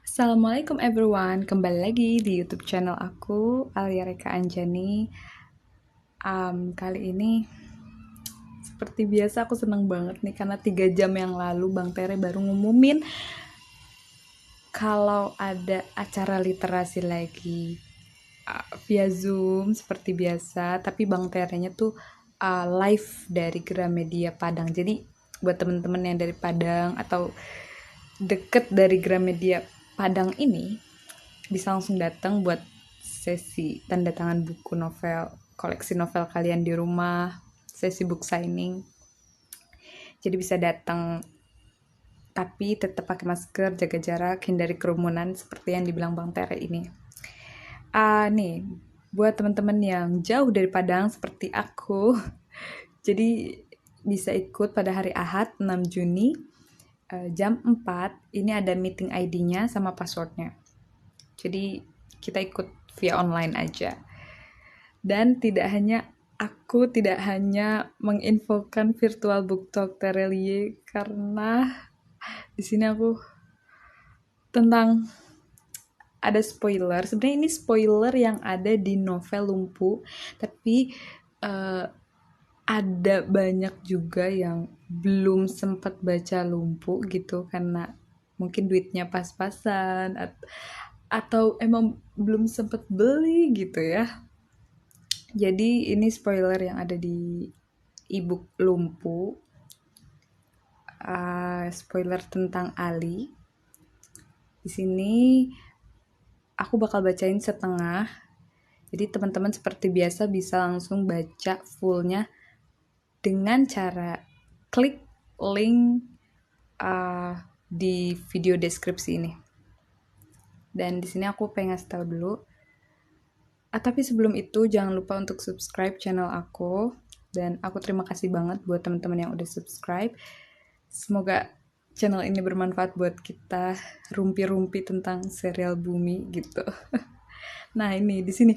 Assalamualaikum everyone, kembali lagi di YouTube channel aku, Alia Reka Anjani. Kali ini seperti biasa aku seneng banget nih karena 3 jam yang lalu Bang Tere baru ngumumin kalau ada acara literasi lagi via Zoom seperti biasa, tapi Bang Terenya tuh live dari Gramedia Padang. Jadi buat temen-temen yang dari Padang atau deket dari Gramedia Padang ini bisa langsung datang buat sesi tanda tangan buku novel, koleksi novel kalian di rumah, sesi book signing. Jadi bisa datang tapi tetap pakai masker, jaga jarak, hindari kerumunan seperti yang dibilang Bang Tere ini. Nih, buat teman-teman yang jauh dari Padang seperti aku, jadi bisa ikut pada hari Ahad 6 Juni jam 4. Ini ada meeting ID-nya sama passwordnya. Jadi kita ikut via online aja. Dan tidak hanya menginfokan virtual book talk Terelie karena di sini aku tentang ada spoiler. Sebenarnya ini spoiler yang ada di novel Lumpuh, tapi uh, ada banyak juga yang belum sempat baca Lumpuh gitu karena mungkin duitnya pas-pasan atau emang belum sempat beli gitu ya. Jadi ini spoiler yang ada di ebook Lumpuh. Spoiler tentang Ali. Di sini aku bakal bacain setengah. Jadi teman-teman seperti biasa bisa langsung baca fullnya dengan cara klik link di video deskripsi ini. Dan di sini aku pengen ngasih tahu dulu. Tapi sebelum itu jangan lupa untuk subscribe channel aku. Dan aku terima kasih banget buat teman-teman yang udah subscribe. Semoga channel ini bermanfaat buat kita rumpi-rumpi tentang serial Bumi gitu. Nah ini di sini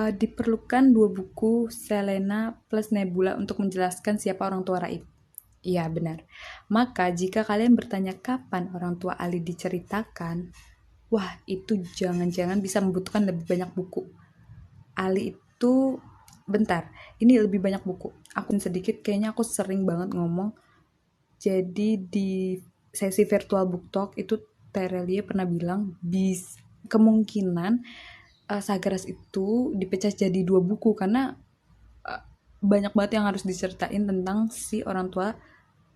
diperlukan 2 buku Selena plus Nebula untuk menjelaskan siapa orang tua Raib. Iya benar. Maka jika kalian bertanya kapan orang tua Ali diceritakan, wah itu jangan-jangan bisa membutuhkan lebih banyak buku. Ali itu bentar, ini lebih banyak buku. Aku sedikit, kayaknya aku sering banget ngomong. Jadi di sesi virtual book talk itu Terelie pernah bilang kemungkinan Sagaras itu dipecah jadi 2 buku karena banyak banget yang harus diceritain tentang si orang tua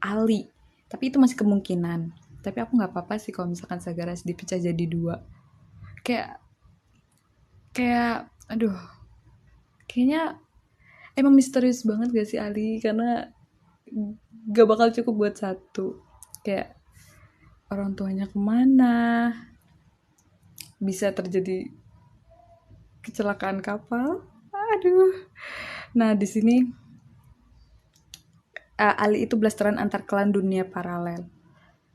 Ali. Tapi itu masih kemungkinan. Tapi aku nggak apa-apa sih kalau misalkan Sagaras dipecah jadi 2. Kayak kayak aduh, kayaknya emang misterius banget gak sih Ali, karena gak bakal cukup buat satu. Kayak orang tuanya kemana, bisa terjadi kecelakaan kapal, aduh. Nah di sini Ali itu blasteran antar klan dunia paralel.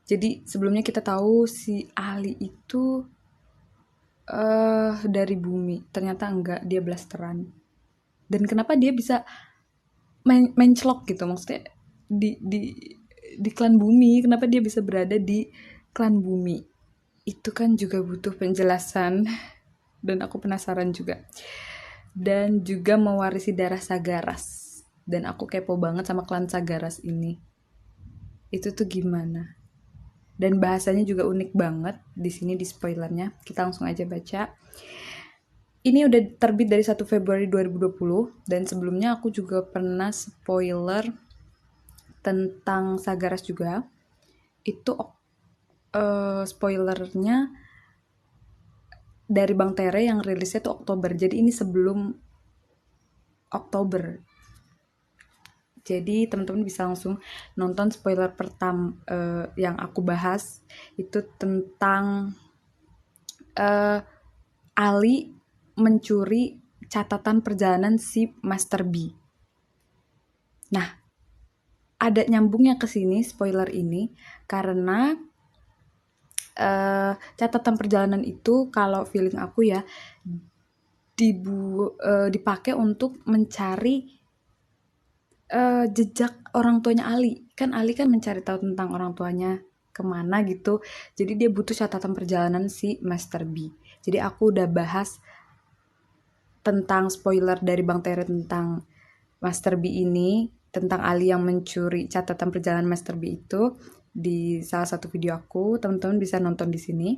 Jadi sebelumnya kita tahu si Ali itu dari bumi, ternyata enggak, dia blasteran. Dan kenapa dia bisa mencelok gitu, maksudnya di klan bumi, kenapa dia bisa berada di klan bumi, itu kan juga butuh penjelasan. Dan aku penasaran juga. Dan juga mewarisi darah Sagaras, dan aku kepo banget sama klan Sagaras ini, itu tuh gimana. Dan bahasanya juga unik banget di sini di spoilernya. Kita langsung aja baca. Ini udah terbit dari 1 Februari 2020 dan sebelumnya aku juga pernah spoiler tentang Sagaras juga. Itu spoilernya dari Bang Tere yang rilisnya tuh Oktober. Jadi ini sebelum Oktober. Jadi teman-teman bisa langsung nonton spoiler pertama yang aku bahas itu tentang Ali mencuri catatan perjalanan si Master B. Nah, ada nyambungnya ke sini spoiler ini karena catatan perjalanan itu kalau feeling aku ya dipakai untuk mencari jejak orang tuanya Ali. Kan Ali kan mencari tahu tentang orang tuanya kemana gitu. Jadi dia butuh catatan perjalanan si Master B. Jadi aku udah bahas tentang spoiler dari Bang Tere tentang Master B ini, tentang Ali yang mencuri catatan perjalanan Master B itu di salah satu video aku. Teman-teman bisa nonton di sini.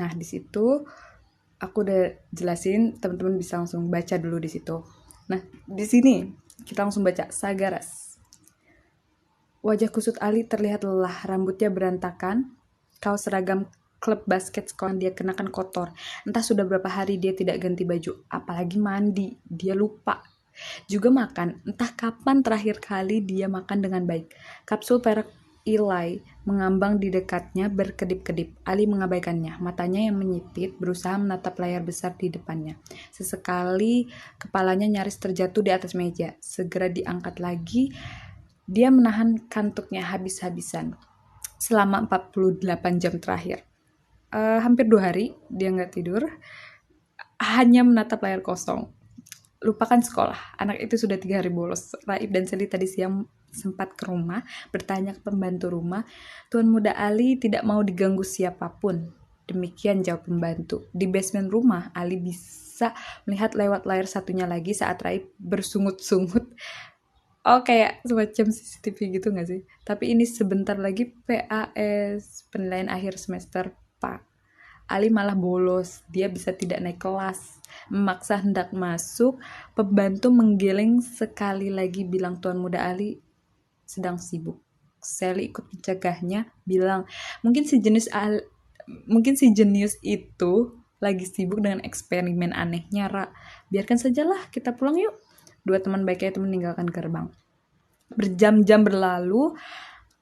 Nah, di situ aku udah jelasin, teman-teman bisa langsung baca dulu di situ. Nah, di sini kita langsung baca Sagaras. Wajah kusut Ali terlihat lelah, rambutnya berantakan, kaos seragam klub basket sekolah dia kenakan kotor. Entah sudah berapa hari dia tidak ganti baju, apalagi mandi, dia lupa. Juga makan, entah kapan terakhir kali dia makan dengan baik. Kapsul perak Ilai mengambang di dekatnya berkedip-kedip. Ali mengabaikannya. Matanya yang menyipit berusaha menatap layar besar di depannya. Sesekali kepalanya nyaris terjatuh di atas meja. Segera diangkat lagi. Dia menahan kantuknya habis-habisan. Selama 48 jam terakhir. Hampir 2 hari dia nggak tidur. Hanya menatap layar kosong. Lupakan sekolah. Anak itu sudah 3 hari bolos. Raib dan Seli tadi siang sempat ke rumah, bertanya ke pembantu rumah. Tuan Muda Ali tidak mau diganggu siapapun. Demikian jawab pembantu. Di basement rumah, Ali bisa melihat lewat layar satunya lagi saat Raib bersungut-sungut. Oh, kayak semacam CCTV gitu gak sih? Tapi ini sebentar lagi PAS, penilaian akhir semester, Pak. Ali malah bolos, dia bisa tidak naik kelas. Memaksa hendak masuk, pembantu menggeleng sekali lagi bilang Tuan Muda Ali sedang sibuk. Sally ikut mencegahnya, bilang mungkin si jenius itu lagi sibuk dengan eksperimen anehnya, Ra. Biarkan sajalah, kita pulang yuk. Dua teman baiknya itu meninggalkan gerbang. Berjam-jam berlalu,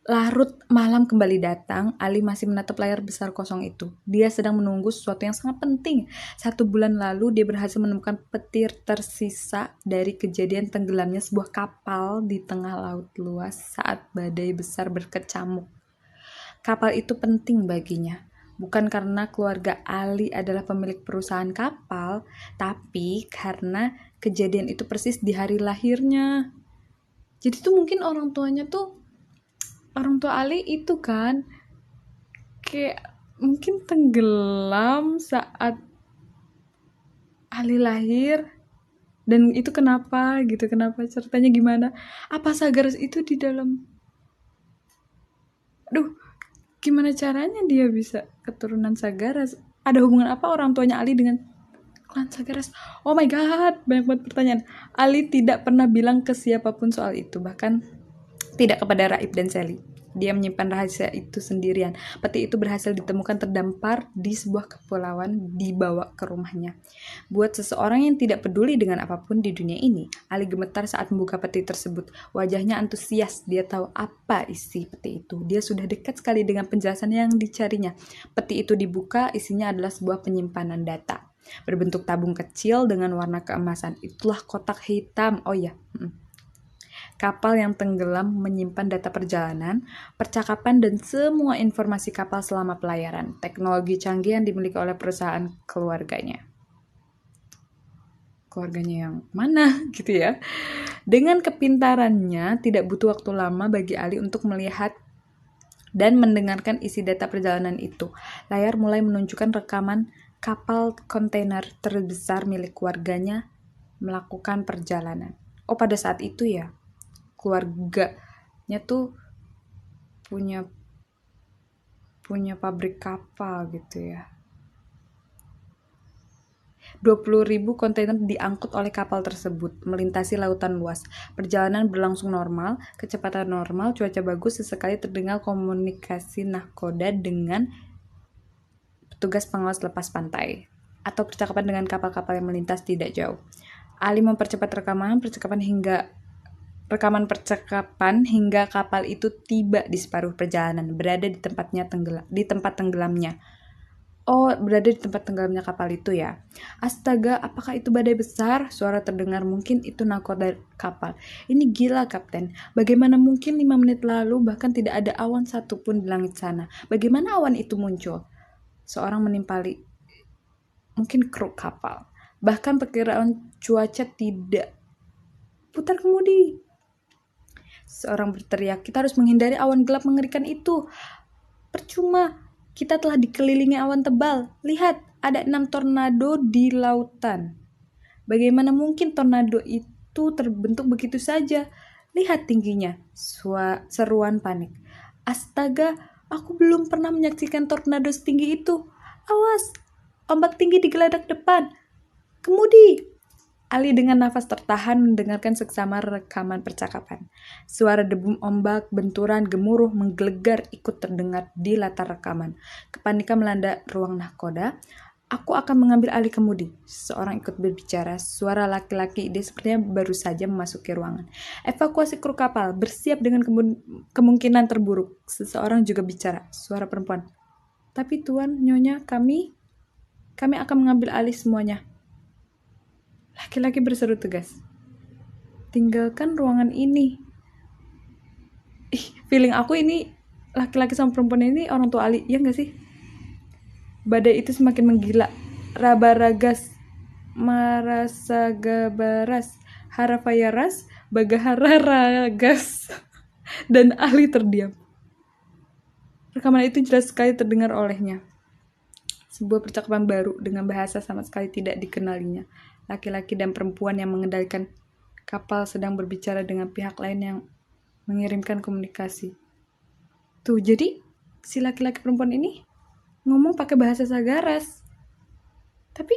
larut malam kembali datang, Ali masih menatap layar besar kosong itu. Dia sedang menunggu sesuatu yang sangat penting. 1 bulan lalu, dia berhasil menemukan petir tersisa dari kejadian tenggelamnya sebuah kapal di tengah laut luas saat badai besar berkecamuk. Kapal itu penting baginya. Bukan karena keluarga Ali adalah pemilik perusahaan kapal, tapi karena kejadian itu persis di hari lahirnya. Jadi tuh mungkin orang tua Ali itu kan kayak mungkin tenggelam saat Ali lahir, dan itu kenapa ceritanya gimana, apa Sagaras itu di dalam, gimana caranya dia bisa keturunan Sagaras, ada hubungan apa orang tuanya Ali dengan klan Sagaras? Oh my god, banyak banget pertanyaan. Ali tidak pernah bilang ke siapapun soal itu, bahkan tidak kepada Raib dan Sally. Dia menyimpan rahasia itu sendirian. Peti itu berhasil ditemukan terdampar di sebuah kepulauan, dibawa ke rumahnya. Buat seseorang yang tidak peduli dengan apapun di dunia ini, Ali gemetar saat membuka peti tersebut. Wajahnya antusias, dia tahu apa isi peti itu. Dia sudah dekat sekali dengan penjelasan yang dicarinya. Peti itu dibuka, isinya adalah sebuah penyimpanan data. Berbentuk tabung kecil dengan warna keemasan. Itulah kotak hitam. Oh ya, kapal yang tenggelam menyimpan data perjalanan, percakapan, dan semua informasi kapal selama pelayaran. Teknologi canggih yang dimiliki oleh perusahaan keluarganya. Keluarganya yang mana gitu ya. Dengan kepintarannya, tidak butuh waktu lama bagi Ali untuk melihat dan mendengarkan isi data perjalanan itu. Layar mulai menunjukkan rekaman kapal kontainer terbesar milik keluarganya melakukan perjalanan. Oh, pada saat itu ya, keluarganya tuh punya pabrik kapal gitu ya. 20.000 kontainer diangkut oleh kapal tersebut, melintasi lautan luas. Perjalanan berlangsung normal, kecepatan normal, cuaca bagus, sesekali terdengar komunikasi nahkoda dengan petugas pengawas lepas pantai, atau percakapan dengan kapal-kapal yang melintas tidak jauh. Ali mempercepat rekaman percakapan hingga kapal itu tiba di separuh perjalanan, berada di tempat tenggelamnya. Oh, berada di tempat tenggelamnya kapal itu ya. Astaga, apakah itu badai besar? Suara terdengar, mungkin itu nahkoda kapal. Ini gila, Kapten. Bagaimana mungkin 5 menit lalu bahkan tidak ada awan satupun di langit sana? Bagaimana awan itu muncul? Seorang menimpali, mungkin kru kapal. Bahkan perkiraan cuaca tidak putar kemudi. Seorang berteriak, kita harus menghindari awan gelap mengerikan itu. Percuma, kita telah dikelilingi awan tebal. Lihat, ada 6 tornado di lautan. Bagaimana mungkin tornado itu terbentuk begitu saja? Lihat tingginya. Seruan panik. Astaga, aku belum pernah menyaksikan tornado setinggi itu. Awas, ombak tinggi di geladak depan. Kemudi. Ali dengan nafas tertahan mendengarkan seksama rekaman percakapan. Suara debum ombak, benturan, gemuruh, menggelegar ikut terdengar di latar rekaman. Kepanikan melanda ruang nahkoda. Aku akan mengambil alih kemudi. Seseorang ikut berbicara. Suara laki-laki dia sepertinya baru saja memasuki ruangan. Evakuasi kru kapal. Bersiap dengan kemungkinan terburuk. Seseorang juga bicara. Suara perempuan. Tapi tuan, nyonya, kami akan mengambil alih semuanya. Laki-laki berseru tegas. Tinggalkan ruangan ini. Feeling aku ini laki-laki sama perempuan ini orang tua Ali, ya nggak sih? Badai itu semakin menggila. Rabaragas, marasagabaras, harafayaras, bagahararagas. Dan Ali terdiam. Rekaman itu jelas sekali terdengar olehnya. Sebuah percakapan baru dengan bahasa sama sekali tidak dikenalinya. Laki-laki dan perempuan yang mengendalikan kapal sedang berbicara dengan pihak lain yang mengirimkan komunikasi. Tuh, jadi si laki-laki perempuan ini ngomong pakai bahasa Sagaras. Tapi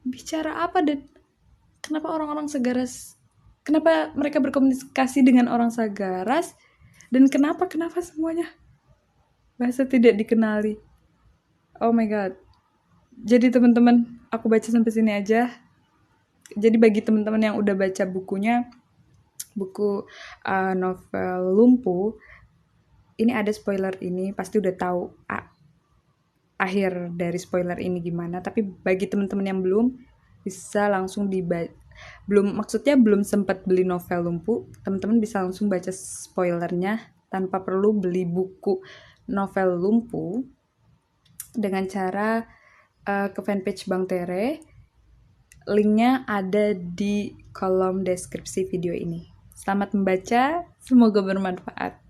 bicara apa dan kenapa orang-orang Sagaras? Kenapa mereka berkomunikasi dengan orang Sagaras? Dan kenapa semuanya bahasa tidak dikenali? Oh my god. Jadi teman-teman, aku baca sampai sini aja. Jadi bagi teman-teman yang udah baca bukunya, buku novel Lumpuh, ini ada spoiler ini, pasti udah tahu akhir dari spoiler ini gimana. Tapi bagi teman-teman yang belum, bisa langsung belum sempat beli novel Lumpuh, teman-teman bisa langsung baca spoilernya tanpa perlu beli buku novel Lumpuh dengan cara ke fanpage Bang Tere. Linknya ada di kolom deskripsi video ini. Selamat membaca, semoga bermanfaat.